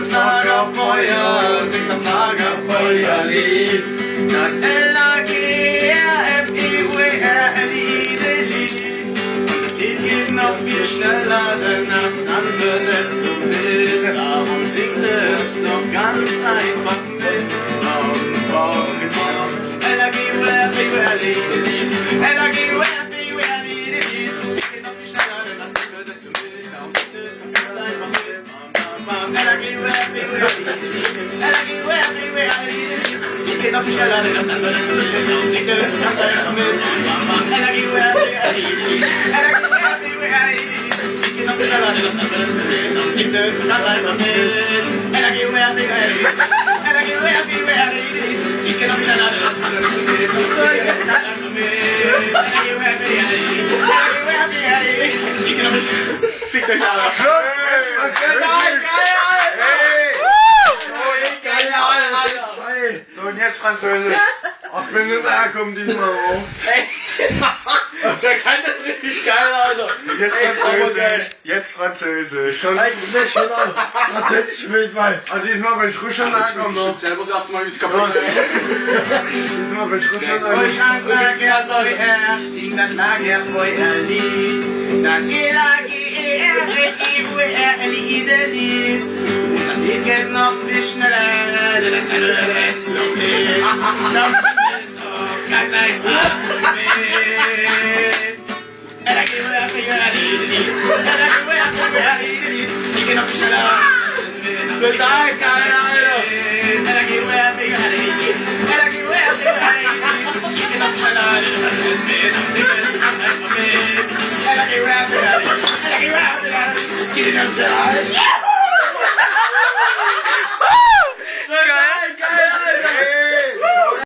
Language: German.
das Lagerfeuer, singt das Lagerfeuerlied. Das L-A-G-R-F-E-U-R-L-I-D-Lied. Und das Lied geht noch viel schneller, denn erst dann wird es so wild. Darum singt es noch ganz einfach mit. L-A-G-U-R-F-E-U-R-L-I-D-Lied. L-A-G-U-R-F-E-U-R-L-I-D-Lied. Singt geht noch viel schneller, denn erst dann wird es so wild. Darum singt es noch ganz einfach mit. L-A-G-U-R-F-E-U-R-L-I-D-Lied. Geht noch viel schneller, denn das andere ist zu wild. Darum singt es ganz einfach mit. L-A-G-U-R-F-E-U-R-L-I-D-Lied. L-A-G-U-R-F-E-U-R-L-I-D-Lied. Geht noch viel schneller, denn das andere ist zu wild. Darum singt es ganz einfach mit. L-A-G-U-R-F-E-U-R-L-I-D-Lied. L-A-G-U-R-F-E-U-R-L-I-D-Lied. Geht noch viel schneller, denn das andere ist zu wild. Darum singt es ganz einfach mit. L-A-G-U-R-F-E-U-R-L-I-D-Lied. L-A-G-U-R-F-E-U-R-L-I-D-Lied. Fickt euch alle. So, und jetzt Französisch. Ach, bin nicht hergekommen diesmal auch. Der kann das richtig geil, Alter. Jetzt Französisch. Jetzt Französisch. Französisch will ich mal. Ah, diesmal bin ich ruhig schon hergekommen. Ich selber das erste Mal, wie es kaputt ist. Diesmal bin ich ruhig schon Euch ans Lagerfeuer, sing das Lagerfeuerlied. Das L-A-G-E-R-F-E-U-R-L-I-D-Lied. Und das Lied geht noch viel schneller, denn das andere ist so wild. Darum singt es auch ganz einfach mit. L-A-G-E-R-F-E-U-R-L-I-D-Lied. L-A-G-E-R-F-E-U-R-L-I-D-Lied. Sing geht noch viel schneller. Total geil, Alter! L-A-G-U-R-F-E-U-R-L-I-D-Lied. L-A-G-U-R-F-E-U-R-L-I-D-Lied. Sing geht noch viel schneller, denn das andere ist mit. Darum singt es ganz einfach mit. L-A-G-U-R-F-E-U-R-L-I-D-Lied. L-A-G-U-R-F-E-U-R-L-I-D-Lied. Geht noch schneller.